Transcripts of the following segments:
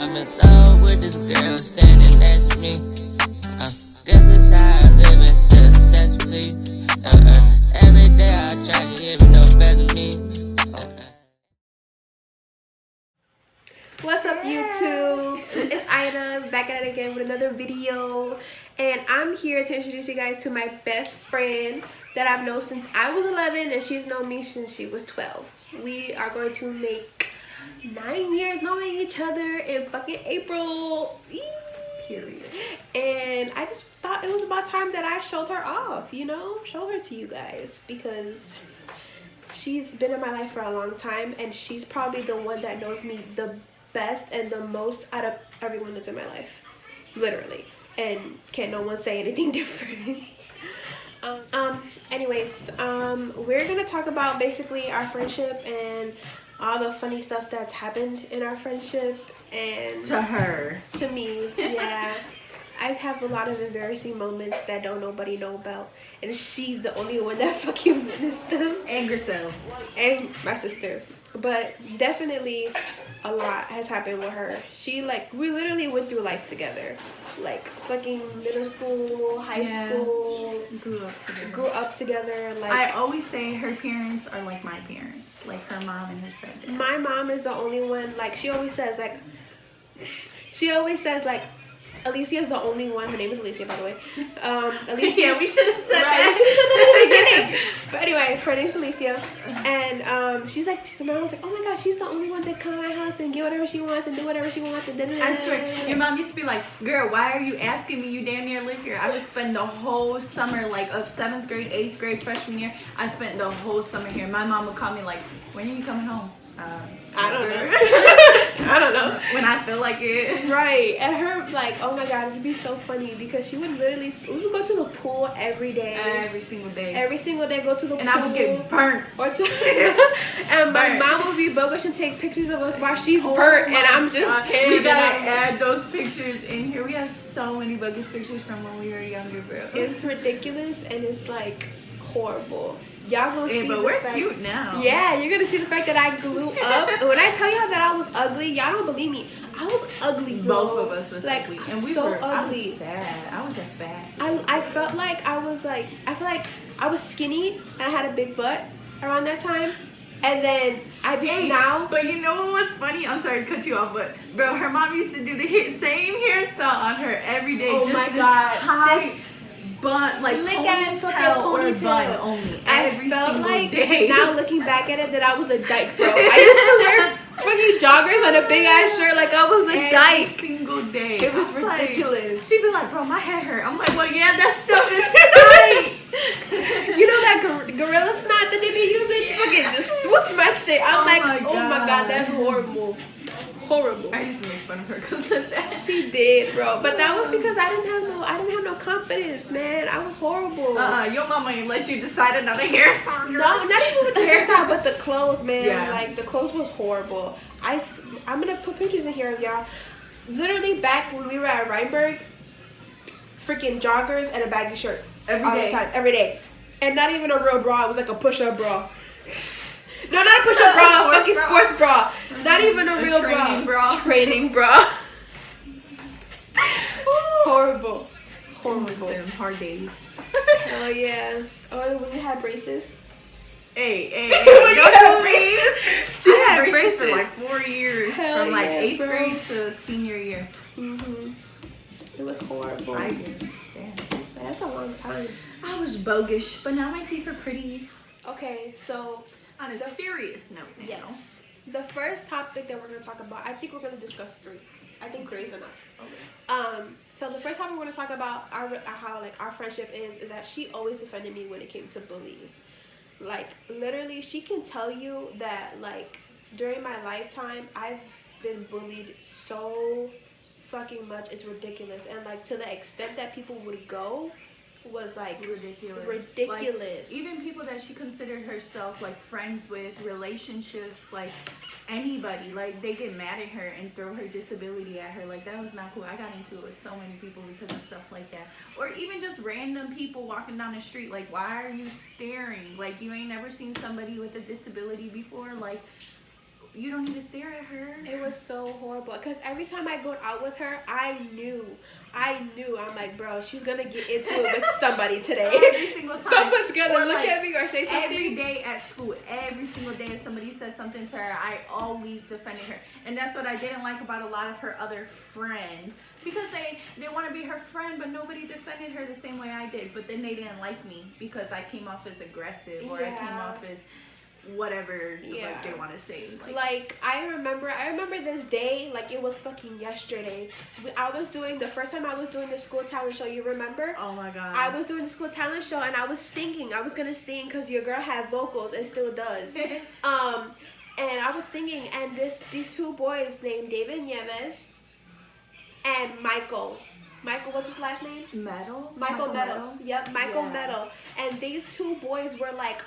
I'm in love with this girl standing next to me. Guess it's how I live instead successfully. Every day I try to give it no better me. What's up, YouTube? It's Ida back at it again with another video, and I'm here to introduce you guys to my best friend that I've known since I was 11, and she's known me since she was 12. We are going to make 9 years knowing each other in fucking April. Period. And I just thought it was about time that I showed her off, show her to you guys, because she's been in my life for a long time, and she's probably the one that knows me the best and the most out of everyone that's in my life, literally, and can't no one say anything different. We're gonna talk about basically our friendship and all the funny stuff that's happened in our friendship. And to me, yeah. I have a lot of embarrassing moments that don't nobody know about, and she's the only one that fucking witnessed them. And Grisel. And my sister. But definitely a lot has happened with her. We literally went through life together. Like fucking middle school, high school. Grew up together. I always say her parents are like my parents. Like her mom and her stepdad. My mom is the only one, she always says, Alicia's the only one. Her name is Alicia, by the way. Alicia. Yeah, we should have said that. We should have said that in the beginning. But anyway, her name's Alicia, and she's my mom's like, oh my god, she's the only one that come to my house and get whatever she wants and do whatever she wants and I swear, your mom used to be like, girl, why are you asking me? You damn near live here. I would spend the whole summer, of 7th grade, 8th grade, freshman year. I spent the whole summer here. My mom would call me like, when are you coming home? I don't know. I don't know. When I feel like it. Right. And her, oh my god, it would be so funny because we would go to the pool every day. Every single day. Every single day, go to the pool. And I would get burnt. And my mom would be bogus and take pictures of us while she's burnt, and I'm just tearing We gotta add those pictures in here. We have so many bogus pictures from when we were younger, bro. It's ridiculous, and it's horrible. Y'all gonna see but we're cute now. Yeah, you're gonna see the fact that I grew up. And when I tell y'all that I was ugly, y'all don't believe me. I was ugly, bro. Both of us was ugly, and we were ugly. I was fat. I was a fat. I felt like I was skinny and I had a big butt around that time. And then now. But you know what was funny? I'm sorry to cut you off, but bro, her mom used to do the same hairstyle on her every day. Oh my god, this bun, slick ass ponytail or bun only. Every single day. Now looking back at it, that I was a dyke, bro. I used to wear fucking joggers and a big ass shirt like I was a dyke. Every single day. It was ridiculous. She'd be like, bro, my head hurt. I'm like, well, yeah, that stuff is tight. You know that gorilla snot that they be using? Fucking just swoop my shit. I'm oh my god, that's horrible. Horrible. I used to make fun of her because of that. She did, bro. But that was because I didn't have no confidence, man. I was horrible. Your mama ain't let you decide another hairstyle, girl. No, not even with the hairstyle, but the clothes, man. Yeah. The clothes was horrible. I'm gonna put pictures in here of y'all. Literally back when we were at Rheinberg, freaking joggers and a baggy shirt. Every day. And not even a real bra. It was like a push-up bra. No, not a push-up bra. Fucking sports bra. Not even a real bra. Training bra. Horrible. Hard days. Oh yeah. Oh, when you had braces. Hey. Don't braces. She had braces for 4 years. Hell from 8th bro. grade to senior year. It was horrible. 5 years. Damn. That's a long time. I was bogus, but now my teeth are pretty. Okay, so on a serious note now. Yes. The first topic that we're going to talk about, I think we're going to discuss 3. I think 3 is enough. Okay. So the first topic we're going to talk about how our friendship is that she always defended me when it came to bullies. Literally, she can tell you that during my lifetime, I've been bullied so fucking much. It's ridiculous. And to the extent that people would go was ridiculous. Even people that she considered herself friends with, relationships, anybody, they get mad at her and throw her disability at her. That was not cool. I got into it with so many people because of stuff like that. Or even just random people walking down the street, why are you staring? You ain't never seen somebody with a disability before? you don't need to stare at her. It was so horrible because every time I go out with her, I knew. I'm like, bro, she's gonna get into it with somebody today. Every single time. Someone's gonna Or look like, at me or say something. Every day at school, every single day if somebody says something to her, I always defended her. And that's what I didn't like about a lot of her other friends. Because they want to be her friend, but nobody defended her the same way I did. But then they didn't like me because I came off as aggressive, or I came off as whatever like they want to say. Like I remember this day like it was fucking yesterday. I was doing the first time I was doing the school talent show. You remember? Oh my god. I was doing the school talent show and I was singing. I was gonna sing because your girl had vocals and still does. And I was singing and these two boys named David Nieves and Michael. What's his last name? Michael Metal. Yep, Michael Metal. And these two boys were like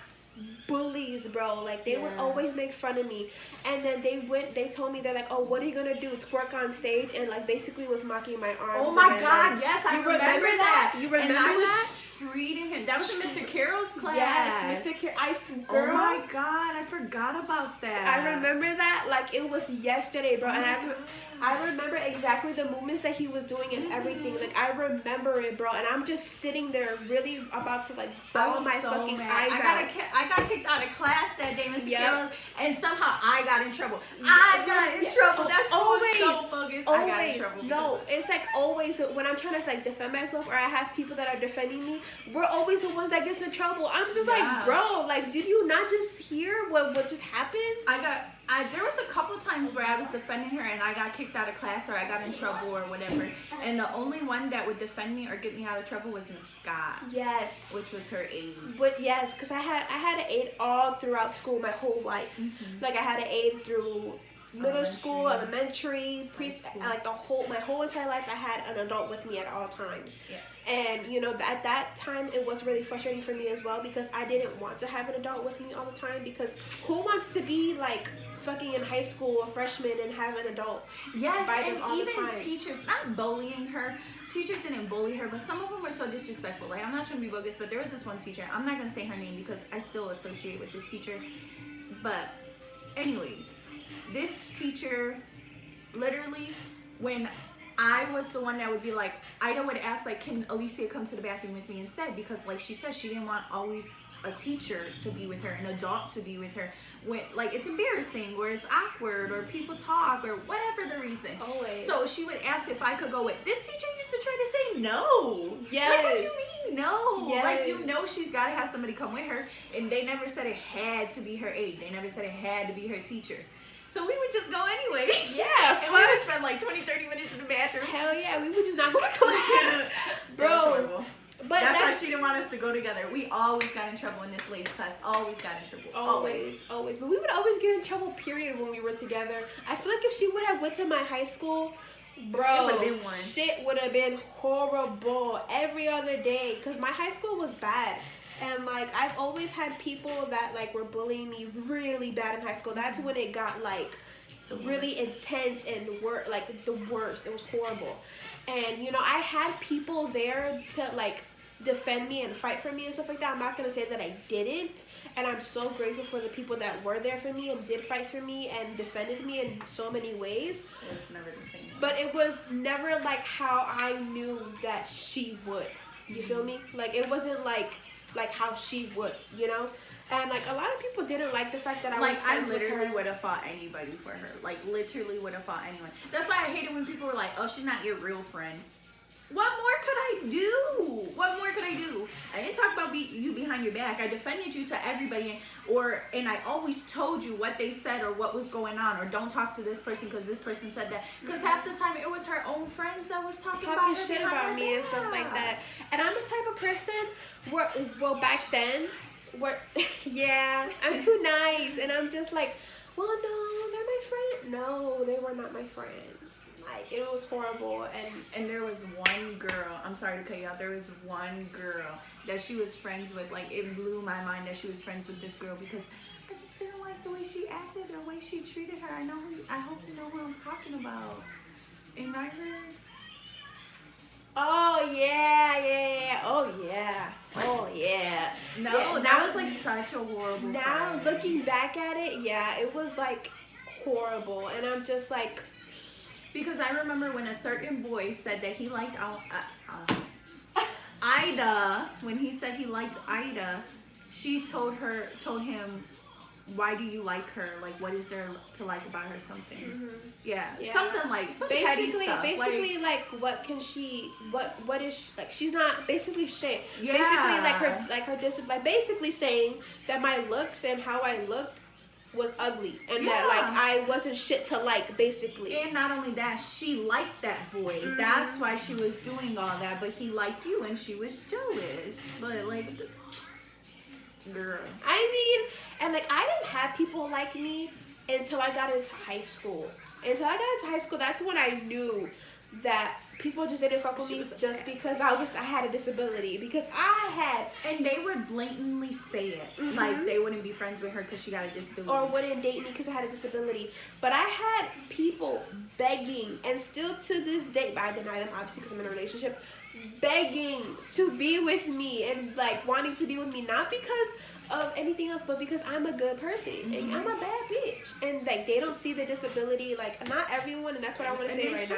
bullies, bro. Like they would always make fun of me. And then they told me, they're like, oh, what are you gonna do? Twerk on stage, and like basically was mocking my arms. Oh my and my god, legs. yes, I remember that. You remember that? And I was treating him. That was in Mr. Carroll's class. Yes, Mr. Carroll. Girl, oh my god, I forgot about that. I remember that like it was yesterday, bro. And I remember exactly the movements that he was doing and everything. Like I remember it, bro. And I'm just sitting there really about to like bawl my fucking eyes out. I got kicked out of class that day, Mr. Carroll, and somehow I got in trouble. I got in trouble. That's always so bogus. I got in trouble. No, it's like always when I'm trying to like defend myself or I have people that are defending me, we're always the ones that gets in trouble. I'm just like, bro, like did you not just hear what just happened? There was a couple times where I was defending her and I got kicked out of class or I got in trouble or whatever. And the only one that would defend me or get me out of trouble was Miss Scott. Yes. Which was her aide. But yes, because I had an aide all throughout school my whole life. Mm-hmm. Like I had an aide through middle school, elementary, like my whole entire life I had an adult with me at all times. Yeah. And you know, at that time it was really frustrating for me as well because I didn't want to have an adult with me all the time because who wants to be like fucking in high school, a freshman, and have an adult? Yes, and even teachers, not bullying her. Teachers didn't bully her, but some of them were so disrespectful. Like, I'm not trying to be bogus, but there was this one teacher. I'm not going to say her name because I still associate with this teacher. But anyways, this teacher, literally, when I was the one that would be like, Ida would ask, like, can Alicia come to the bathroom with me instead? Because, like she said, she didn't want always a teacher to be with her, an adult to be with her. When, like, it's embarrassing, or it's awkward, or people talk, or whatever the reason. Always. So she would ask if I could go with. This teacher used to try to say no. Yes. Like, what do you mean no? Yes. Like, you know she's got to have somebody come with her. And they never said it had to be her aide. They never said it had to be her teacher. So we would just go anyway. Yeah. And we would spend like 20-30 minutes in the bathroom. Hell yeah, we would just not go to class. Bro. But that's why she didn't want us to go together. We always got in trouble in this ladies' class. Always got in trouble. Always. But we would always get in trouble, period, when we were together. I feel like if she would have went to my high school, bro, it would have been one. Shit would have been horrible every other day. Because my high school was bad. And, like, I've always had people that, like, were bullying me really bad in high school. That's when it got, like, really intense and, like, the worst. It was horrible. And, you know, I had people there to, like, defend me and fight for me and stuff like that. I'm not going to say that I didn't. And I'm so grateful for the people that were there for me and did fight for me and defended me in so many ways. It was never the same. But it was never, like, how I knew that she would. You feel me? Like, it wasn't, like how she would, you know? And, like, a lot of people didn't like the fact that I was friends with her. Like, I literally would have fought anybody for her. Like, literally would have fought anyone. That's why I hated when people were like, oh, she's not your real friend. What more could I do? What more could I do? I didn't talk about you behind your back. I defended you to everybody, and I always told you what they said or what was going on, or don't talk to this person because this person said that. Because half the time it was her own friends that was talking about her shit about me and stuff like that. And I'm the type of person well, back then, yeah, I'm too nice, and I'm just like, well, no, they're my friend. No, they were not my friend. Like, it was horrible. And there was one girl, I'm sorry to cut you out, there was one girl that she was friends with. Like, it blew my mind that she was friends with this girl because I just didn't like the way she acted, the way she treated her. I hope you know who I'm talking about. And I heard... Oh, yeah. Oh, yeah. No, yeah, that was like such a horrible Now, friend. looking back at it, yeah, it was like horrible. And I'm just like, because I remember when a certain boy said that he liked Ida. When he said he liked Ida, she told him, why do you like her? Like, what is there to like about her? Something. Yeah. Something like some petty stuff. Basically, like what can she? What is she, like? She's not basically saying. Yeah. Basically, like basically saying that my looks and how I looked was ugly, and that like I wasn't shit to like, basically. And not only that, she liked that boy. That's why she was doing all that. But he liked you, and she was jealous. But like, girl. I mean, and like I didn't have people like me until I got into high school. Until I got into high school, that's when I knew that people just didn't fuck with me just because I had a disability. Because I had, and they would blatantly say it, like they wouldn't be friends with her because she got a disability, or wouldn't date me because I had a disability. But I had people begging, and still to this day, but I deny them obviously because I'm in a relationship, begging to be with me and like wanting to be with me, not because of anything else, but because I'm a good person and I'm a bad bitch, and like they don't see the disability. Like not everyone, and that's what I want to say right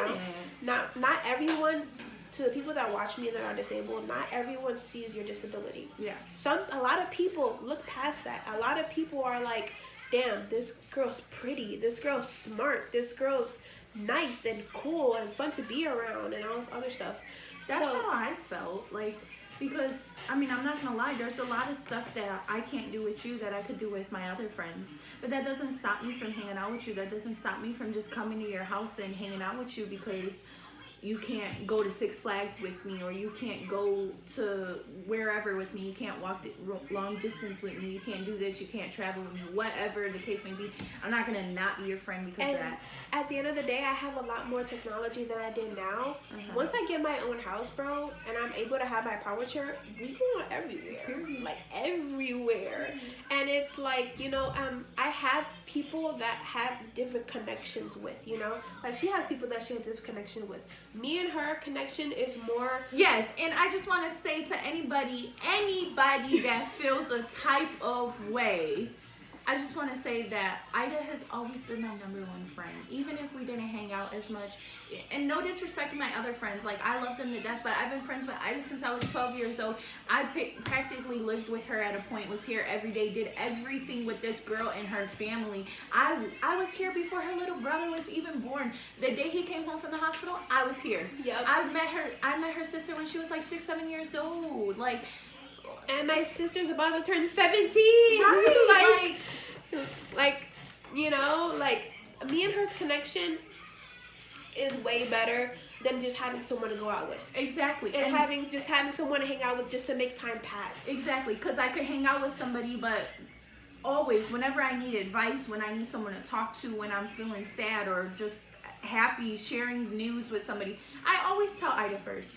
now. Not everyone. To the people that watch me that are disabled, not everyone sees your disability. Yeah. A lot of people look past that. A lot of people are like, damn, this girl's pretty. This girl's smart. This girl's nice and cool and fun to be around and all this other stuff. That's how I felt. Like, because, I mean, I'm not going to lie. There's a lot of stuff that I can't do with you that I could do with my other friends. But that doesn't stop me from hanging out with you. That doesn't stop me from just coming to your house and hanging out with you because you can't go to Six Flags with me, or you can't go to wherever with me. You can't walk long distance with me. You can't do this. You can't travel with me. Whatever the case may be, I'm not going to not be your friend because of that. At the end of the day, I have a lot more technology than I did now. Once I get my own house, bro, and I'm able to have my power chair, we go everywhere. Like, everywhere. And it's like, you know, I have people that have different connections with, you know? Like, she has people that she has different connection with. Me and her connection is more... Yes, and I just want to say to anybody that feels a type of way, I just want to say that Ida has always been my number one friend, even if we didn't hang out as much. And no disrespect to my other friends, like I love them to death, but I've been friends with Ida since I was 12 years old. I practically lived with her at a point, was here every day, did everything with this girl and her family. I was here before her little brother was even born. The day he came home from the hospital, I was here. Yep. I met her sister when she was like 6-7 years old. Like, and my sister's about to turn 17. Right. Like, you know, like me and her connection is way better than just having someone to go out with. Exactly. It's just having someone to hang out with just to make time pass. Exactly, because I could hang out with somebody, but always, whenever I need advice, when I need someone to talk to, when I'm feeling sad or just happy, sharing news with somebody, I always tell Ida first.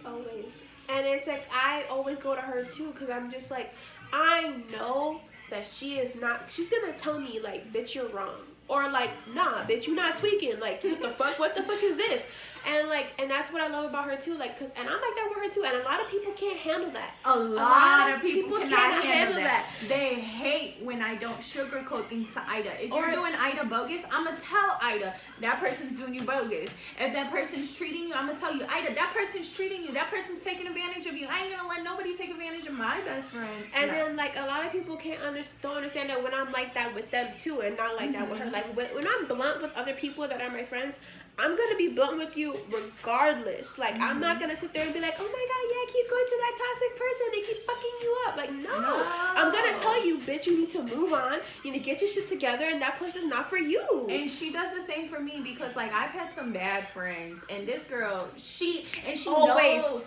Always. And it's like, I always go to her too, because I'm just like, I know that she's gonna tell me like, bitch, you're wrong. Or like, nah, bitch, you not tweaking. Like, what the fuck is this? And like, and that's what I love about her too. Like, and I'm like that with her too. And a lot of people can't handle that. A lot of people cannot handle that. They hate when I don't sugarcoat things to Ida. If you're doing Ida bogus, I'm gonna tell Ida that person's doing you bogus. If that person's treating you, I'm gonna tell you, Ida, that person's treating you. That person's taking advantage of you. I ain't gonna let nobody take advantage of my best friend. And then like a lot of people don't understand that when I'm like that with them too, and not like that with her. Like when I'm blunt with other people that are my friends, I'm gonna be blunt with you regardless. Like, I'm not gonna sit there and be like, oh my god, yeah, keep going to that toxic person, they keep fucking you up. Like, no. I'm gonna tell you, bitch, you need to move on. You need to get your shit together, and that person's not for you. And she does the same for me, because like I've had some bad friends, and this girl, she knows.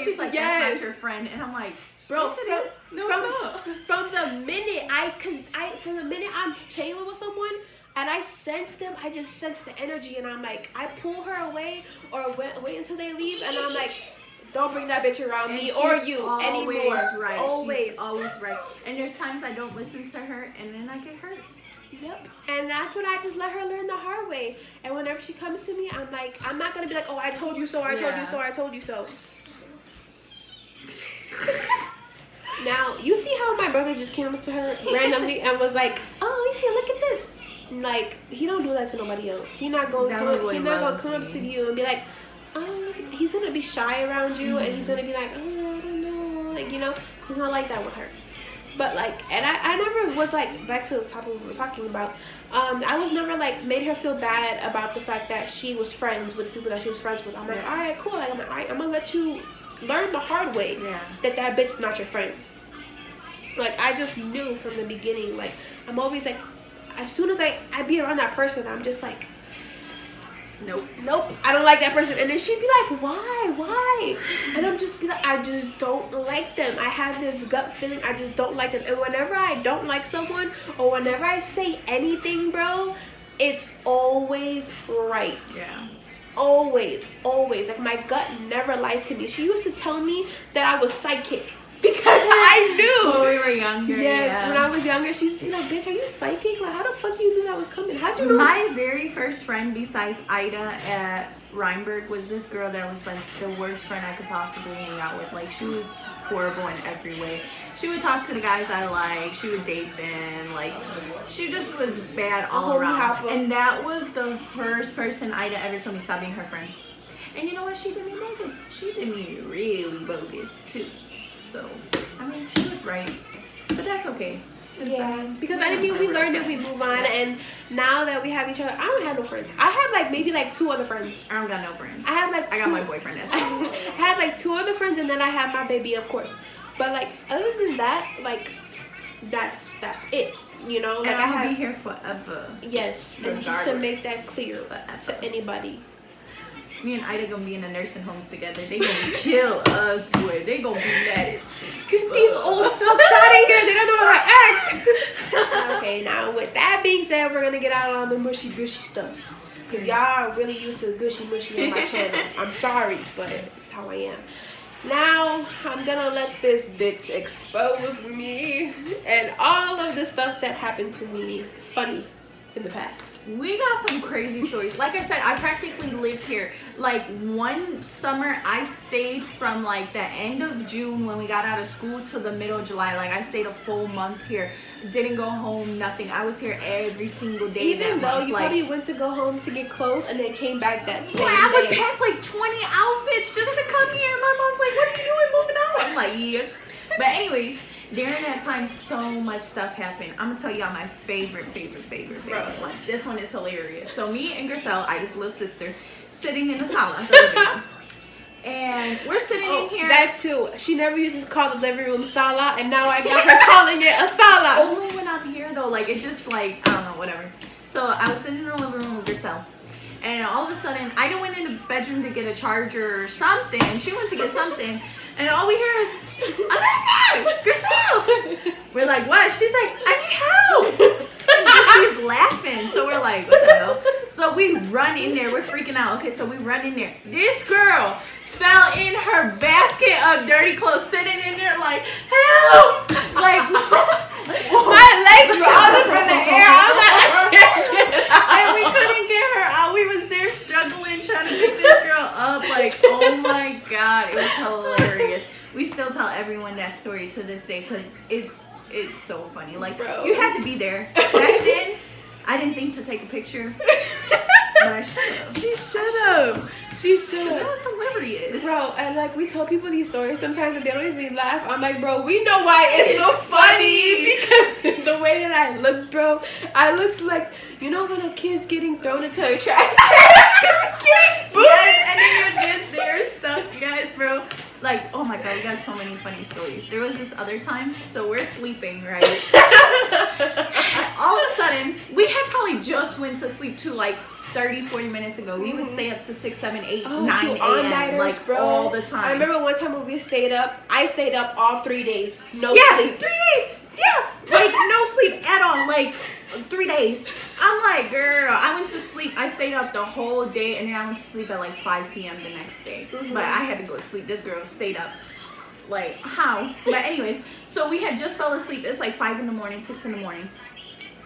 She's like, that's not your friend, and I'm like, bro, yes, from the minute I'm chilling with someone and I sense them, I just sense the energy, and I'm like, I pull her away or wait until they leave, and I'm like, don't bring that bitch around me or you anymore. Right. Always right. And there's times I don't listen to her, and then I get hurt. Yep. And that's when I just let her learn the hard way. And whenever she comes to me, I'm like, I'm not gonna be like, oh, I told you so, I told you so. Now, you see how my brother just came up to her randomly and was like, oh, see, look at this. Like, he don't do that to nobody else. He not gonna come up to you and be like, oh, look at, he's gonna be shy around you, and he's gonna be like, oh, I don't know, like, you know, he's not like that with her. But like, and I never was like, back to the topic we were talking about, I was never like made her feel bad about the fact that she was friends with people that she was friends with. I'm like, all right, cool, like, I'm gonna let you learn the hard way that bitch is not your friend. Like, I just knew from the beginning, like, I'm always like, as soon as I be around that person, I'm just like, nope, I don't like that person. And then she'd be like, why? And I'm just be like, I just don't like them. I have this gut feeling, I just don't like them. And whenever I don't like someone, or whenever I say anything, bro, it's always right. Yeah. Always. Like, my gut never lies to me. She used to tell me that I was psychic. Because I knew. When we were younger. Yes, when I was younger, she used to be like, bitch, are you psychic? Like, how the fuck you knew that was coming? How'd you know? My very first friend besides Ida at Rheinberg was this girl that was like the worst friend I could possibly hang out with. Like, she was horrible in every way. She would talk to the guys I liked. She would date them. Like, she just was bad all around. And that was the first person Ida ever told me stop being her friend. And you know what? She did me bogus. She did me really bogus too. So, I mean, she was right, but that's okay. Yeah, because I think we learned it, we move on, and now that we have each other, I don't have no friends. I have like maybe like 2 other friends. I don't got no friends. I got my boyfriend. That's I have like 2 other friends, and then I have my baby, of course. But like, other than that, like, that's it. You know, like, and I have be here forever. Yes, and just to make that clear to anybody. Me and Ida gonna be in the nursing homes together. They gonna kill us, boy. They gonna be mad at get these old fucks out of here. They don't know how to act. Okay, now with that being said, we're gonna get out on the mushy gushy stuff. Cause y'all are really used to gushy mushy on my channel. I'm sorry, but it's how I am. Now I'm gonna let this bitch expose me and all of the stuff that happened to me funny in the past. We got some crazy stories. Like I said, I practically lived here. Like, one summer I stayed from like the end of June when we got out of school to the middle of July. Like, I stayed a full month here. Didn't go home, nothing. I was here every single day. Even though you probably went to go home to get clothes and then came back that same day. I would pack like 20 outfits just to come here. My mom's like, what are you doing moving out? I'm like, yeah. But anyways, during that time, so much stuff happened. I'm gonna tell y'all my favorite one. This one is hilarious. So me and Griselle, Ida's little sister, sitting in the sala, the living room. And we're sitting in here. That too. She never used to call the living room sala, and now I got her calling it a sala. Only when I'm here though, like, it just like, I don't know, whatever. So I was sitting in the living room with Griselle. And all of a sudden, Ida went in the bedroom to get a charger or something. She went to get something. And all we hear is, Alyssa! Griselle! We're like, what? She's like, I need help! And she's laughing. So we're like, what the hell? So we run in there. We're freaking out. Okay, so we run in there. This girl fell in her basket of dirty clothes, sitting in there like, help! Like, my legs were all up in the air. I'm like, I can't get out. And we couldn't get her out. We was there struggling, trying to pick this girl up. Like, oh my God, it was hilarious. We still tell everyone that story to this day because it's so funny. Like, bro, you had to be there. Back then, I didn't think to take a picture. But I should have. She should have. She should have. It was hilarious. Bro, and like, we tell people these stories sometimes and they don't even laugh. I'm like, bro, we know why it's so funny. Because the way that I looked, bro, I looked like, you know when a kid's getting thrown into a trash can? Yes, and then you're just there stuff, you guys, bro. Like, oh my God, we got so many funny stories. There was this other time, so we're sleeping, right? All of a sudden, we had probably just went to sleep too, like 30-40 minutes ago. We would stay up to 6, 7, 8, 9 a.m. like, bro, all the time. I remember one time when we stayed up, I stayed up all 3 days. No sleep. 3 days. Yeah, like no sleep at all. Like 3 days. I'm like, girl, I went to sleep. I stayed up the whole day, and then I went to sleep at like 5 p.m. the next day. But I had to go to sleep. This girl stayed up. Like, how? But anyways, so we had just fell asleep. It's like 5 in the morning, 6 in the morning.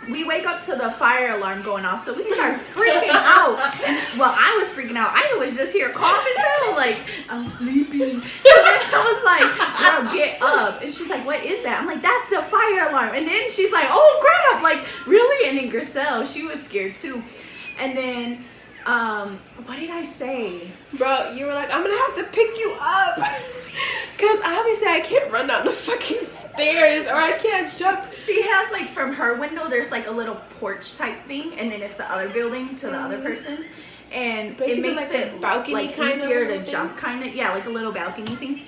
We wake up to the fire alarm going off, so we start freaking out. And, well, I was freaking out. I was just here calm as hell, like, I'm sleeping. And then I was like, girl, get up. And she's like, what is that? I'm like, that's the fire alarm. And then she's like, oh, crap, like, really? she was scared too. And then, what did I say? Bro, you were like, I'm gonna have to pick you up. Because obviously I can't run down the fucking stairs or I can't jump. She has like from her window, there's like a little porch type thing, and then it's the other building to the other person's. And Basically it makes like it a balcony like kind easier of to thing? jump, kind of. Yeah, like a little balcony thing.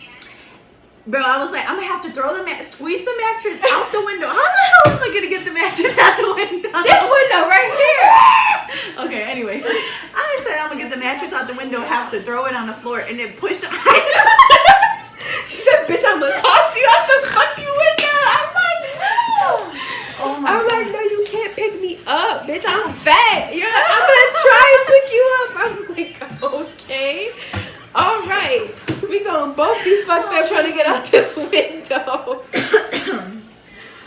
Bro, I was like, I'm gonna have to throw squeeze the mattress out the window. How the hell am I gonna get the mattress out the window? This window right here. Okay, anyway, I said I'm gonna get the mattress out the window, have to throw it on the floor, and then push. She said, bitch, I'm gonna toss you out the fucking window. I'm like, no. Oh my I'm God. like, no, you can't pick me up, bitch. I'm fat. You're like, I'm gonna try and pick you up. I'm like, okay. All right. We gonna both be fucked up trying to get out this window.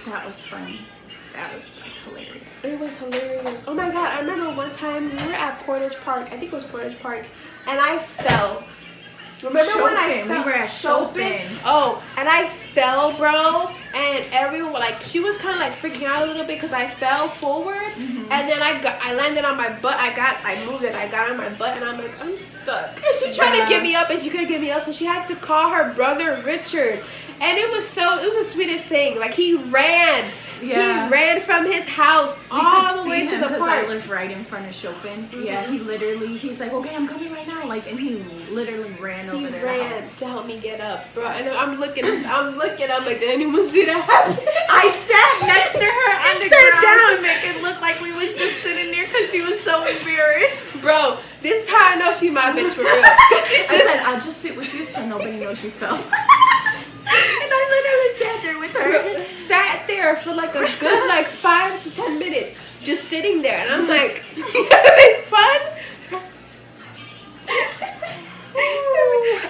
That was funny. That was like, hilarious. It was hilarious. Oh my God. I remember one time we were at Portage Park. I think it was Portage Park. And I fell. Remember when I Chopin. fell? We were at Chopin. Oh, and I fell, bro. And everyone, like, she was kind of like freaking out a little bit because I fell forward. And then I landed on my butt. I moved it. I got on my butt and I'm like, I'm stuck. And she tried to get me up and she couldn't get me up. So she had to call her brother Richard. And it was the sweetest thing. Like, he ran. Yeah. He ran from his house all the way to the because park. I live right in front of Chopin. Yeah, he's like, okay, I'm coming right now. Like, and he literally ran over He there. ran to help me get up, bro. And I'm looking, I'm like, did anyone see that happen? I sat next to her on the sat ground down. to make it look like we was just sitting there because she was so embarrassed. Bro, this is how I know she my bitch for real. 'Cause she I just, said, I'll just sit with you so nobody knows you fell. And I literally sat there with her. sat there for like a good like 5 to 10 minutes, just sitting there, and I'm like, you having fun?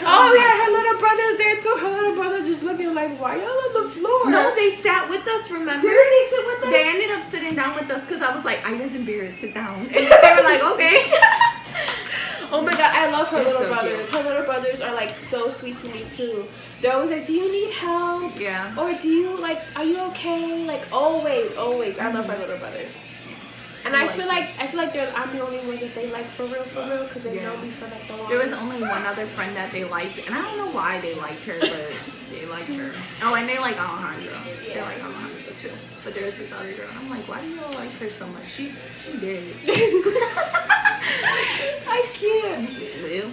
Oh yeah, her little brother's there too. Her little brother just looking like, why y'all on the floor? No, they sat with us, remember? Didn't they sit with us? They ended up sitting down with us because I was like, Ida's embarrassed, sit down. And they were like, okay. Oh my God, I love her They're little so brothers. cute. Her little brothers are like so sweet to me too. They're always like, do you need help? Yeah. Or do you like, are you okay? Like always. I love her little brothers. And I feel like I'm the only one that they like for real, because they know me for like the longest. There was only one other friend that they liked, and I don't know why they liked her, but they liked her. Oh, and they like Alejandro. They like Alejandro too. But there was this other girl, and I'm like, why do you all like her so much? She did. I can't. Well,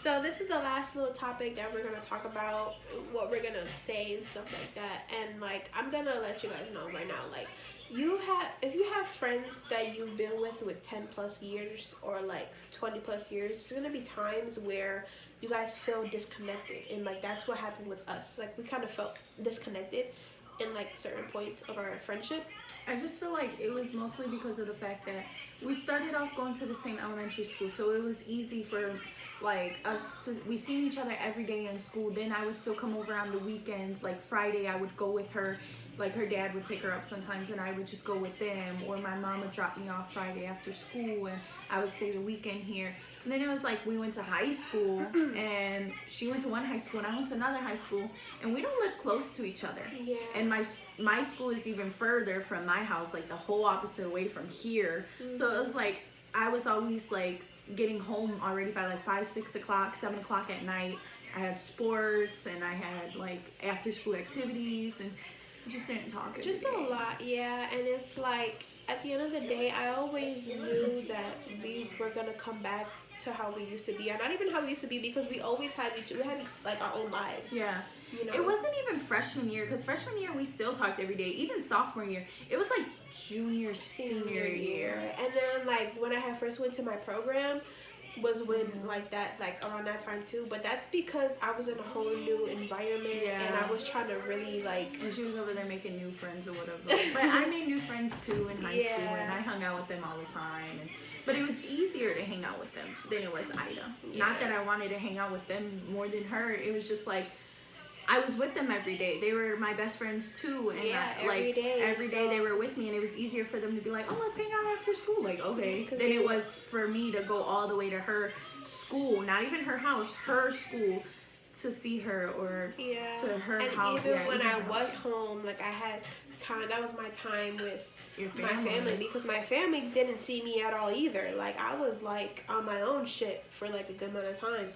So this is the last little topic that we're gonna talk about, what we're gonna say and stuff like that. And like, I'm gonna let you guys know right now, like, if you have friends that you've been with 10 plus years or like 20 plus years, there's gonna be times where you guys feel disconnected, and like that's what happened with us. Like, we kind of felt disconnected in like certain points of our friendship. I just feel like it was mostly because of the fact that we started off going to the same elementary school, so it was easy for like us to, we seen each other every day in school. Then I would still come over on the weekends. Like Friday I would go with her, like her dad would pick her up sometimes and I would just go with them, or my mom would drop me off Friday after school and I would stay the weekend here. And then it was like we went to high school and she went to one high school and I went to another high school, and we don't live close to each other. Yeah. And my school is even further from my house, like the whole opposite way from here. So it was like I was always like getting home already by like 5, 6 o'clock, 7 o'clock at night. I had sports and I had like after school activities, and we just didn't talk. Just a lot, yeah. And it's like, at the end of the day, I always knew that we were gonna come back to how we used to be, or not even how we used to be, because we always had we had like our own lives. Yeah. You know? It wasn't even freshman year, because freshman year we still talked every day. Even sophomore year, it was like junior, senior year. And then like when I first went to my program was when like that, like around that time too. But that's because I was in a whole new environment, and I was trying to really like. And she was over there making new friends or whatever. But I made new friends too in high school, and I hung out with them all the time. But it was easier to hang out with them than it was Ida. Not that I wanted to hang out with them more than her. It was just like I was with them every day. They were my best friends too, and every day they were with me, and it was easier for them to be like, "Oh, let's hang out after school." Like, okay. Then it was for me to go all the way to her school, not even her house, her school, to see her, or to her and house. even when I was home, like I had time. That was my time with Your my family, because my family didn't see me at all either. Like, I was like on my own shit for like a good amount of time.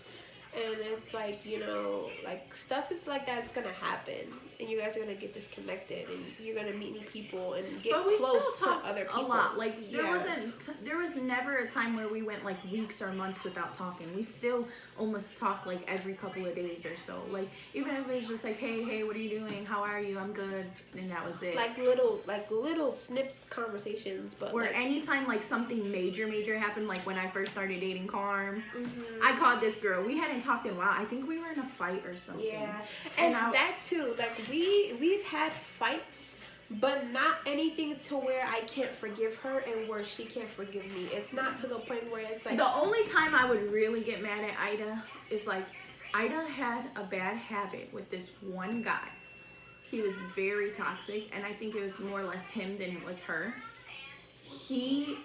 And it's like, you know, like stuff is like that's gonna happen, and you guys are gonna get disconnected, and you're gonna meet new people and get close to other people. A lot. Like there was never a time where we went like weeks or months without talking. We still almost talk like every couple of days or so. Like even if it's just like, hey, what are you doing? How are you? I'm good. And that was it. Like little snip conversations, but or like, anytime like something major happened, like when I first started dating Carm, I called this girl. We hadn't talked in a while. I think we were in a fight or something. Yeah, and that too. Like we've had fights, but not anything to where I can't forgive her and where she can't forgive me. It's not to the point where it's like, the only time I would really get mad at Ida is like Ida had a bad habit with this one guy. He was very toxic, and I think it was more or less him than it was her. He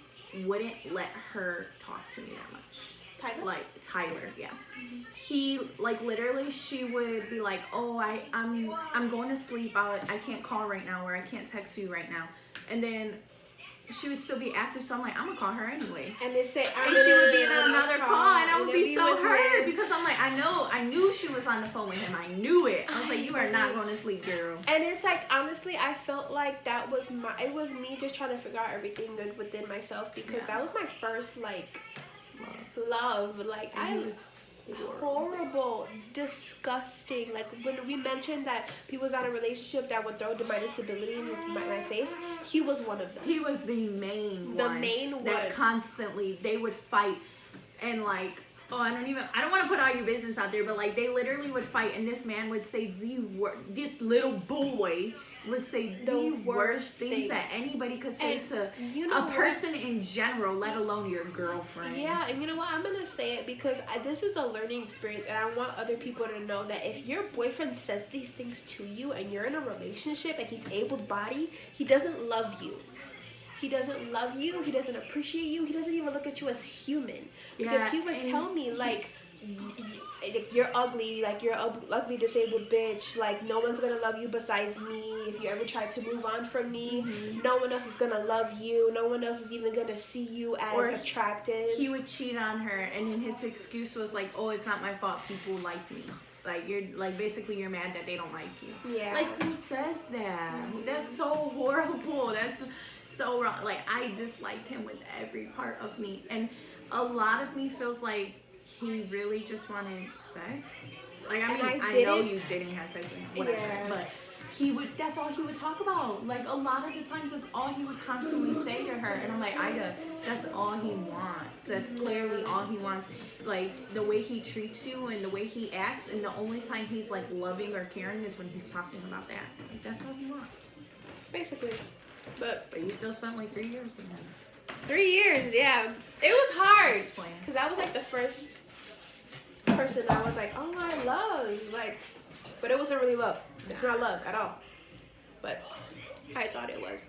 wouldn't let her talk to me that much. Tyler, yeah. He like literally, she would be like, "Oh, I'm going to sleep. I can't call right now, or I can't text you right now," and then she would still be active. So I'm like, I'm gonna call her anyway. And they say, and she would be in another call, and I would be so hurt because I'm like, I knew she was on the phone with him. I knew it. I was like, you are not going to sleep, girl. And it's like, honestly, I felt like it was me just trying to figure out everything good within myself, because that was my first like love. Like, I was horrible, disgusting. Like when we mentioned that people was on a relationship that would throw my disability in my face, he was one of them. He was the main one that constantly they would fight, and like, oh, I don't want to put all your business out there, but like they literally would fight, and this man would say this little boy would say the worst things that anybody could say to a person in general, let alone your girlfriend. Yeah, and you know what? I'm going to say it because this is a learning experience, and I want other people to know that if your boyfriend says these things to you and you're in a relationship and he's able-bodied, he doesn't love you. He doesn't love you. He doesn't appreciate you. He doesn't even look at you as human. Because he would tell me, like, you're ugly, like you're ugly disabled bitch, like no one's gonna love you besides me. If you ever try to move on from me, no one else is gonna love you, no one else is even gonna see you as attractive. He would cheat on her, and then his excuse was like, oh, it's not my fault, people like me. Like you're like basically you're mad that they don't like you. Yeah. Like who says that? That's so horrible. That's so wrong. Like I disliked him with every part of me, and a lot of me feels like he really just wanted sex. Like I know you didn't have sex with him, whatever, but that's all he would talk about. Like a lot of the times that's all he would constantly say to her, and I'm like, Ida, that's all he wants. That's clearly all he wants. Like the way he treats you and the way he acts, and the only time he's like loving or caring is when he's talking about that. Like that's all he wants. Basically. But you still spent like 3 years with him. 3 years, yeah. It was hard. Because I was like the first person I was like, oh, I love. Like, but it wasn't really love. It's not love at all. But I thought it was.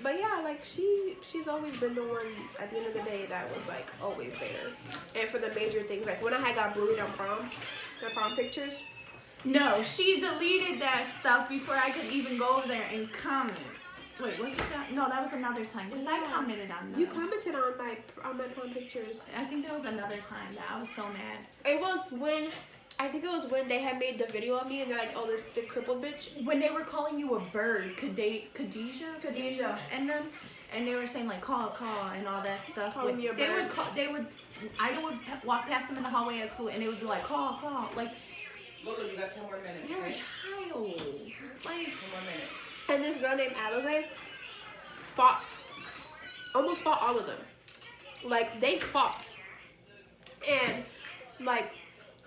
But yeah, like she's always been the one at the end of the day that was like always there. And for the major things, like when I had got bullied on prom, the prom pictures. No, she deleted that stuff before I could even go over there and comment. Wait, was it that? No, that was another time because I commented on that. You commented on my prom pictures. I think that was another time that I was so mad. It was when. I think it was when they had made the video of me and they're like, oh, this the crippled bitch. When they were calling you a bird, Khadijah, and they were saying like call and all that stuff. Calling you a bird. I would walk past them in the hallway at school and they would be like call, like. Look, you got 10 more minutes. You're a okay? child. Like 10 more minutes. And this girl named Alize almost fought all of them. Like they fought, and like.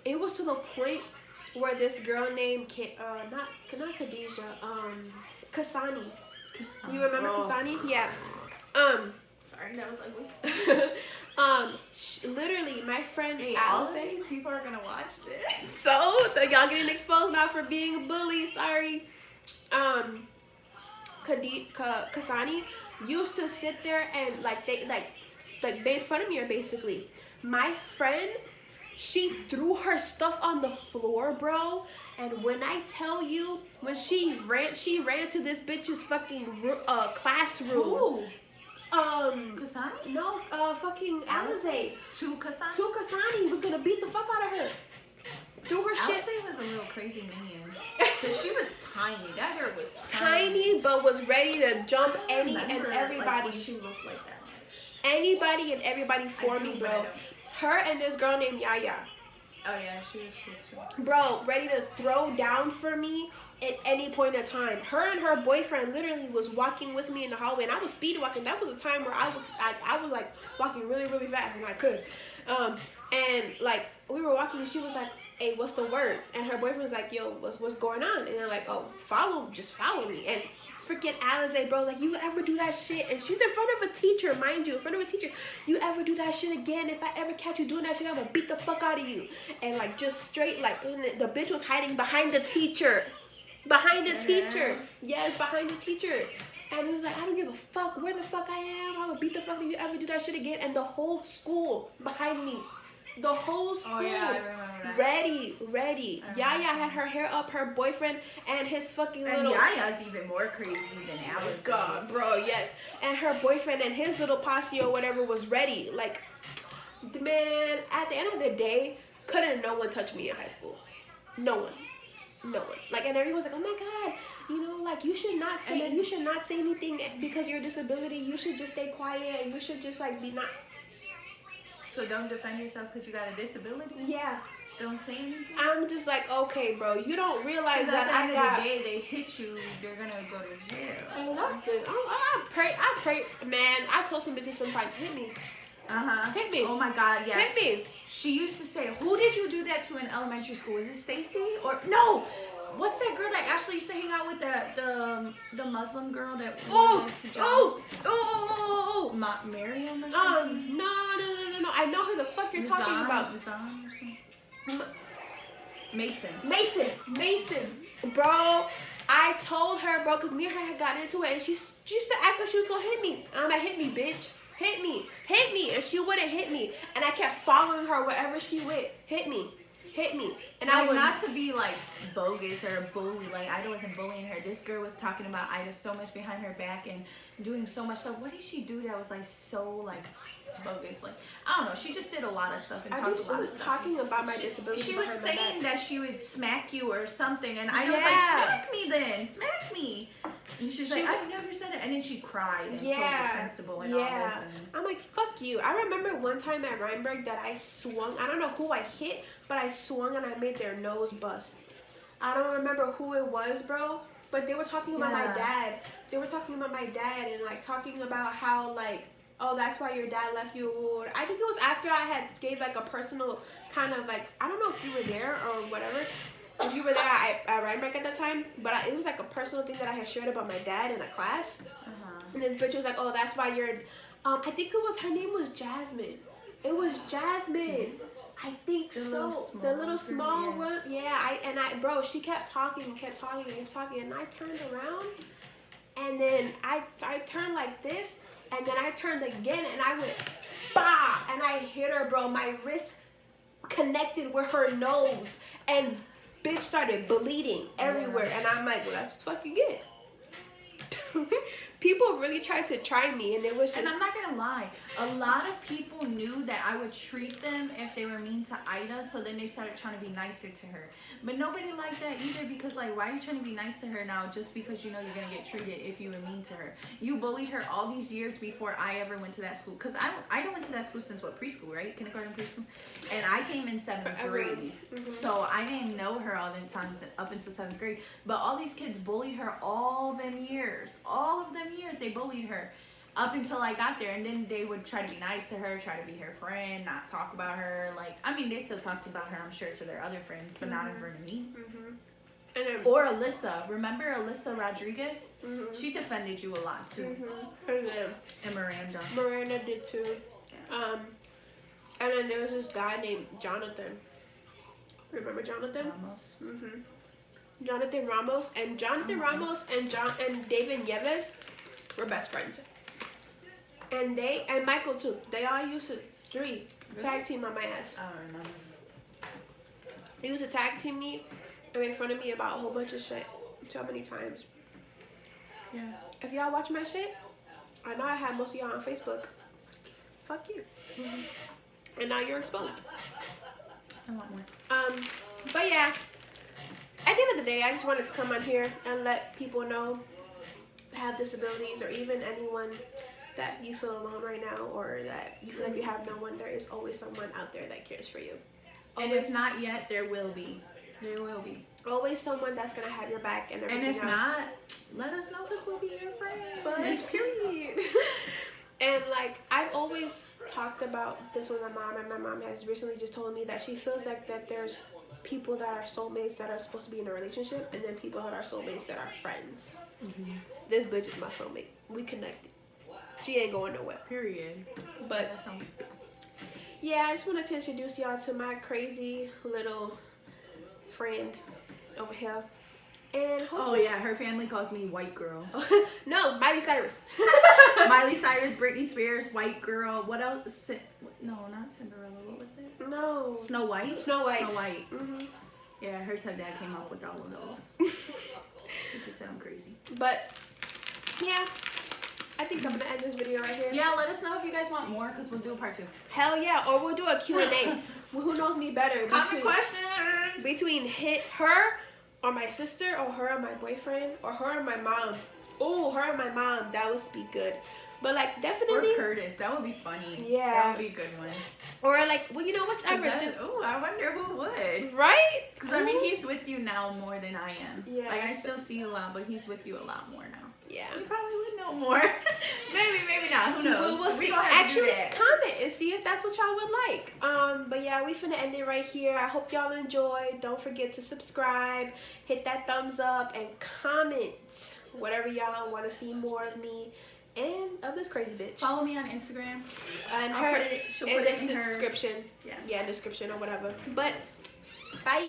It was to the point where this girl named not Khadijah, Kasani. You remember Kasani? Yeah. Sorry, that was ugly. Literally, my friend all Alice. these people are gonna watch this. So y'all getting exposed now for being a bully. Sorry. Kasani used to sit there and like they made fun of me, basically. My friend She threw her stuff on the floor, bro. And when I tell you, when she ran to this bitch's fucking classroom. Who? Kasani? No, fucking Alize. To Kasani? To Kasani was gonna beat the fuck out of her. Threw her shit. Alize was a little crazy minion. Because she was tiny. That girl was tiny, but was ready to jump any and everybody. Like, she looked like that much. Anybody and everybody for me, bro. Her and this girl named Yaya. Oh yeah, she was cool too. Bro, ready to throw down for me at any point in time. Her and her boyfriend literally was walking with me in the hallway, and I was speed walking. That was a time where I was like walking really, really fast, and I could. And like we were walking, and she was like, "Hey, what's the word?" And her boyfriend was like, "Yo, what's going on?" And I'm like, "Oh, just follow me." And freaking Alize, bro, like, you ever do that shit? And she's in front of a teacher, mind you, in front of a teacher. You ever do that shit again? If I ever catch you doing that shit, I'm gonna beat the fuck out of you. And like, just straight, like, the bitch was hiding behind the teacher. Behind the teacher. Yes, behind the teacher. And he was like, I don't give a fuck where the fuck I am. I'm gonna beat the fuck out of you. Ever do that shit again? And the whole school behind me. The whole school. Oh yeah, I remember that. Ready. Yaya had her hair up, her boyfriend and his fucking and little... Yaya's even more crazy than Alice. Oh God, bro, yes. And her boyfriend and his little posse or whatever was ready. Like, man, at the end of the day, couldn't no one touch me in high school. No one. Like, and everyone's like, oh my God, you know, like, you should not say anything because of your disability. You should just stay quiet and you should just, like, be not... So don't defend yourself because you got a disability? Yeah. Don't say anything? I'm just like, okay, bro, you don't realize that at the end of the day, they hit you, they're going to go to jail. I pray, man, I told some bitches sometimes, hit me. Hit me. Oh my God, yeah. Hit me. She used to say, who did you do that to in elementary school? Is it Stacy? Or, no! What's that girl that actually used to hang out with the Muslim girl that... Miriam or something? No. I know who the fuck you're talking about. Mason. Bro, I told her, bro, because me and her had gotten into it, and she used to act like she was going to hit me. I'm like, hit me, bitch. Hit me. And she wouldn't hit me. And I kept following her wherever she went. Hit me. And like, I would not to be like bogus or a bully, like Ida wasn't bullying her. This girl was talking about Ida so much behind her back and doing so much stuff. What did she do that was like so like bogus? Like, I don't know, she just did a lot of stuff and talked a lot of stuff. Talking about my disability. She was saying that she would smack you or something, and Ida was like, smack me. And she's like, I've never said it. And then she cried and told the principal and all this. And I'm like, fuck you. I remember one time at Rheinberg that I swung. I don't know who I hit, but I swung and I made their nose bust. I don't remember who it was, bro. But they were talking about my dad. And like talking about how like, oh, that's why your dad left you. I think it was after I had gave like a personal kind of like, I don't know if you were there or whatever. If you were there at Rheinberg at that time, but it was like a personal thing that I had shared about my dad in a class. And this bitch was like, oh, that's why you're, I think her name was Jasmine. It was Jasmine. I think so. The little small one. Yeah, bro, she kept talking, and I turned around, and then I turned like this, and then I turned again, and I went, bah, and I hit her, bro. My wrist connected with her nose, and bitch started bleeding everywhere, and I'm like, well, that's what fucking get. People really tried to try me, and it was just... And I'm not gonna lie, a lot of people knew that I would treat them if they were mean to Ida, so then they started trying to be nicer to her. But nobody liked that either, because like, why are you trying to be nice to her now just because you know you're gonna get treated if you were mean to her? You bullied her all these years before I ever went to that school, because I went to that school since what, preschool, right? Kindergarten, preschool? And I came in 7th grade, so I didn't know her all them times up until 7th grade. But all these kids bullied her all them years, they bullied her up until I got there, and then they would try to be nice to her, try to be her friend, not talk about her. Like, I mean, they still talked about her, I'm sure, to their other friends, but not in front of me. Or Alyssa. Remember Alyssa Rodriguez? She defended you a lot too. And Miranda. Miranda did too. Yeah. And then there was this guy named Jonathan. Remember Jonathan? Ramos. Jonathan Ramos and David Nieves were best friends. And Michael too. They all used to tag team on my ass. I don't remember. He used to tag team me and make fun of me about a whole bunch of shit so many times. Yeah. If y'all watch my shit, I know I have most of y'all on Facebook. Fuck you. And now you're exposed. I want more. But yeah, at the end of the day, I just wanted to come on here and let people know that have disabilities, or even anyone that you feel alone right now, or that you feel like you have no one. There is always someone out there that cares for you. And if not yet, there will be. There will be. Always someone that's gonna have your back and everything And if else. not, let us know because we'll be your friends. Period. And like, I've always talked about this with my mom, and my mom has recently just told me that she feels like that there's people that are soulmates that are supposed to be in a relationship, and then people that are soulmates that are friends. This bitch is my soulmate. We connected. She ain't going nowhere. Period. But yeah, I just wanted to introduce y'all to my crazy little friend over here. And oh yeah, her family calls me white girl. No, Miley Cyrus. Miley Cyrus, Britney Spears, white girl. What else? No, not Cinderella. What was it? No. Snow White. Snow White. Snow White. Yeah, her stepdad came up with all of those. She said I'm crazy. But yeah, I think I'm gonna end this video right here. Yeah, let us know if you guys want more, because we'll do a part 2. Hell yeah, or we'll do a Q&A. Well, who knows me better? Comment questions. Between her or my sister, or her and my boyfriend, or her and my mom. Oh, her and my mom. That would be good. But like, definitely. Or Curtis. That would be funny. Yeah. That would be a good one. Or like, well, you know, whichever. Oh, I wonder who would. Right? Because I mean, he's with you now more than I am. Yeah. Like, I still see you a lot, but he's with you a lot more now. Yeah. You probably would know more. maybe not. Who knows? We'll see. gonna have to do Actually, that. comment and see if that's what y'all would like. But yeah, we finna end it right here. I hope y'all enjoyed. Don't forget to subscribe, hit that thumbs up, and comment whatever y'all want to see more of me and of this crazy bitch. Follow me on Instagram. And She'll put it in her description. Yeah. Yeah, description or whatever. But bye.